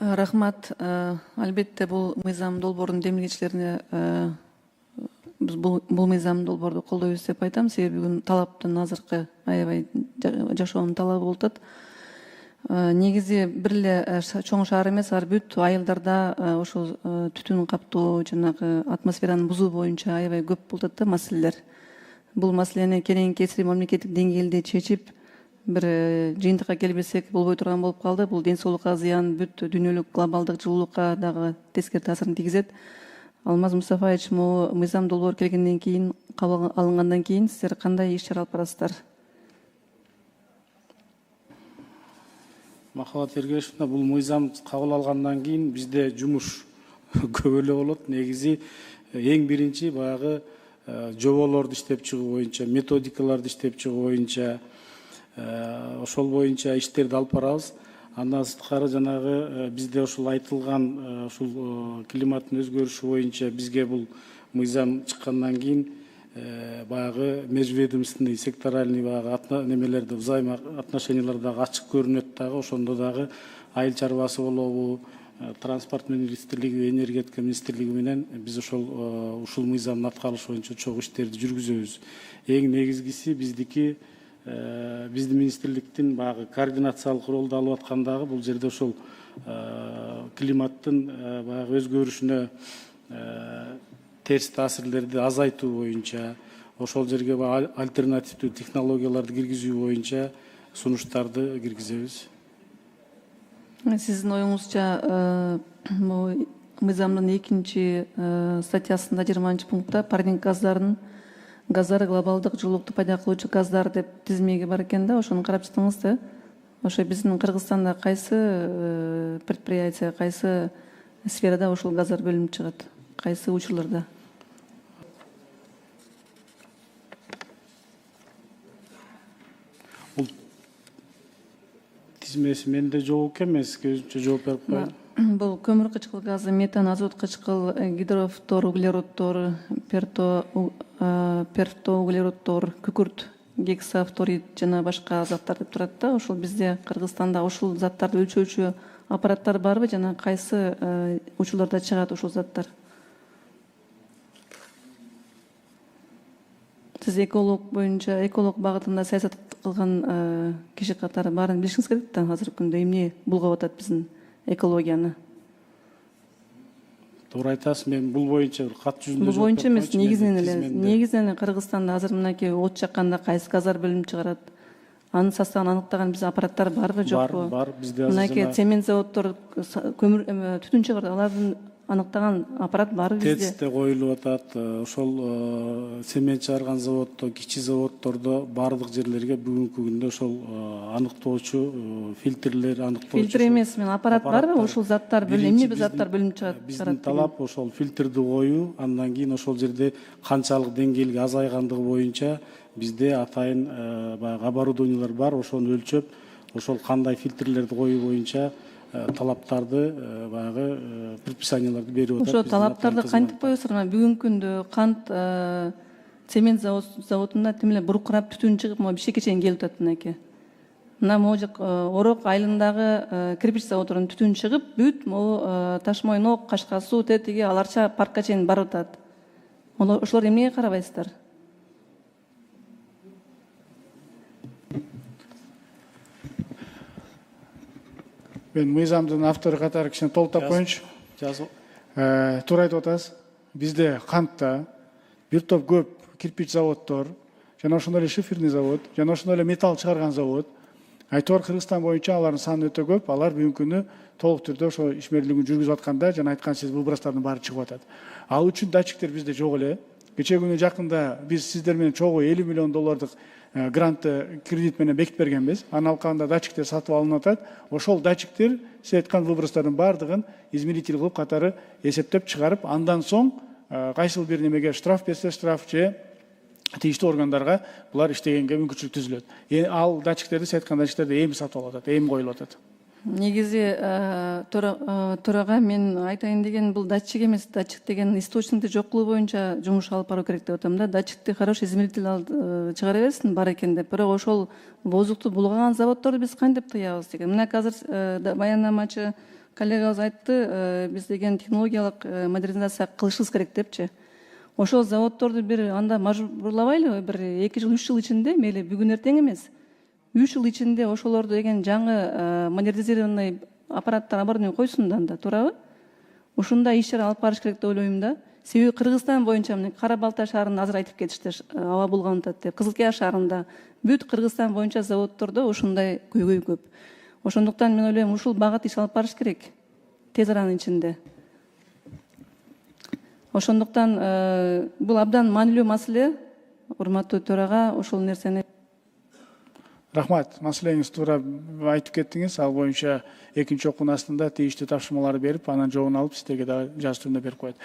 Рахмат. Албетте бул мыйзам долбоордун демилгечилерине биз бул мыйзам долбоорду колдойбуз деп айтам. Себеби бүгүн талаптын азыркы аябай жашоонун талабы болуп атат. Негизи бир эле чоң шаар эмес, ар бүт айылдарда ошол түтүн каптоо, жанагы атмосфераны бузуу боюнча аябай көп болуп атат да маселелер. Бул маселени кийинки кесири мамлекеттик деңгээлде чечип, бир жыйынтыкка келбесек болбой турган болуп калды. Бул ден соолукка зыян, бүт дүйнөлүк глобалдык жылуулукка дагы тескери таасирин тийгизет. Алмаз Мустафаевич, могу мыйзам долбоор келгенден кийин, кабыл алынгандан кийин сиздер кандай иш чара алып барасыздар? Махабат Ергешевна, бул мыйзам кабыл алгандан кийин бизде жумуш көп эле болот. Негизи эң биринчи баягы жоболорду иштеп чыгуу боюнча, методикаларды иштеп чыгуу боюнча, ошол боюнча иштерди алып барабыз. Андан сырткары жанагы бизде ошол айтылган ушул климаттын өзгөрүшү боюнча бизге бул мыйзам чыккандан кийин баягы межведомственный, секторальный баягы немелерди, взаимоотношениялар дагы ачык көрүнөт дагы. Ошондо дагы айыл чарбасы болобу, транспорт министрлиги, энергетика министрлиги менен биз ушул мыйзамдын аткарылышы боюнча чогуу иштерди жүргүзөбүз. Эң негизгиси биздин министрликтин баягы координациялык ролду алып аткандагы бул жерде ошол климаттын баягы өзгөрүшүнө терс таасирлерди азайтуу боюнча, ошол жерге альтернативдүү технологияларды киргизүү боюнча сунуштарды киргизебиз. Сиздин оюңузча мыйзамдын 2 статьясында 20-пунктта парник газдары глобалдык жылуулукту пайда кылуучу газдар деп тизмеги бар экен да, ошону карап чыктыңыз да. Ошо биздин Кыргызстанда кайсы предприятие, кайсы сферада ошол газдар бөлүнүп чыгат? Кайсы учурларда? Бул тизмеси менде жок эмес, өзүнчө жооп берип коеюн. Бул көмүр кычкыл газы, метан, азот кычкыл, гидрофтор, углероддор, пертоуглероддор, күкүрт, гексафторид жана башка заттар деп турат да. Ошол бизде Кыргызстанда ошол заттарды өлчөөчү аппараттар барбы жана кайсы учурларда чыгат ошол заттар? Сиз эколог боюнча, эколог багытында саясат кылган киши катары баарын билишиңиз керек да. Азыркы күндө эмне булгап атат биздин экологияны? Туура айтасыз, мен бул боюнча бир кат жүзүндө бул боюнча эмес, негизинен Кыргызстанда азыр мынакей от жакканда кайсы газдар бөлүнүп чыгарат? Анын составын аныктаган биз аппараттар барбы, жокпу? Бар, бизде азыр мынакей цемент заводдор, көмүр түтүн чыгарат, алардын аныктаган аппарат барбы бизде? Тестте коюлуп атат. Ошол цемент чыгарган заводдо, кичи заводдордо бардык жерлерге бүгүнкү күндө ошол аныктоочу фильтрлер, аныктоочу. Фильтр эмес, мен аппарат барбы? Ошол заттар эмне заттар бөлүнүп чыгат? Биздин талап ошол фильтрди коюу, андан кийин ошол жерде канчалык деңгээлге азайгандыгы боюнча бизде атайын баягы оборудованиялар бар. Ошону өлчөп, ошол кандай фильтрлерди коюу боюнча талаптарды баягы предписанияларды берип атат. Ошо талаптарды кантип коесуздар? Бүгүнкү күндө кант цемент заводунда тим эле буркурап түтүн чыгып, бишкекке чейин келип атат мынакей. Мына могу жак Орок айылындагы кирпич заводунан түтүн чыгып, бүт могу Ташмойнок, Кашка суу, тетиги аларча паркка чейин барып атат. Ошолор эмнеге карабайсыздар? Мен мыйзамдын автору катары кичине толуктап коеюнчу. Туура айтып атасыз. Бизде кантта бир топ көп кирпич заводдор, жана ошондой эле шиферный завод, жана ошондой эле металл чыгарган завод. Айтор Кыргызстан боюнча алардын саны өтө көп. Алар бүгүнкү күнү толук түрдө ошо ишмерлигин жүргүзүп атканда, жана айткансыз выбростардын баары чыгып атат. Ал үчүн датчиктер бизде жок эле. Кечээ күнү жакында биз сиздер менен чогуу $50 миллион грантты кредит менен бекитип бергенбиз. Анын алкагында датчиктер сатып алынып атат. Ошол датчиктер сиз айткан выбростардын баардыгын измеритель кылып катары эсептеп чыгарып, андан соң кайсыл бир немеге штраф берсе, штраф же тийиштүү органдарга булар иштегенге мүмкүнчүлүк түзүлөт. Ал датчиктерди сиз айткан датчиктерди эми сатып алып атат, эми коюлуп атат. Негизи төрага мен айтайын деген бул датчик эмес, датчик деген источникти жок кылуу боюнча жумуш алып баруу керек деп атам да. Датчикти хороший измеритель чыгара берсин бар экен деп. Бирок ошол воздухту булгаган заводдорду биз кантип тыябыз деген. Мына азыр баяндамачы коллегабыз айтты, биз деген технологиялык модернизация кылышыбыз керек депчи. Ошол заводдорду бир анда мажбурлабайлыбы, бир 2 жыл 3 жыл ичинде, мейли бүгүн эртең эмес, 3 жыл ичинде ошолорду деген жаңы модернизированный аппараттар оборудование койсун да анда, туурабы? Ушундай иш чара алып барыш керек деп ойлойм да. Себеби Кыргызстан боюнча мына Кара Балта шаарында азыр айтып кетишти, аба булганытат деп. Кызыл Кия шаарында бүт Кыргызстан боюнча заводдордо ушундай көйгөй көп. Ошондуктан мен ойлойм, ушул багыт иш алып барыш керек тез аранын ичинде. Ошондуктан бул абдан маанилүү маселе. Урматтуу төрага ушул нерсени Рахмат. Маселеңиз туура айтып кеттиңиз. Ал боюнча экинчи окуунун астында тийиштүү тапшырмаларды берип, анан жообун алып сиздерге дагы жазуу түрүндө берип коет.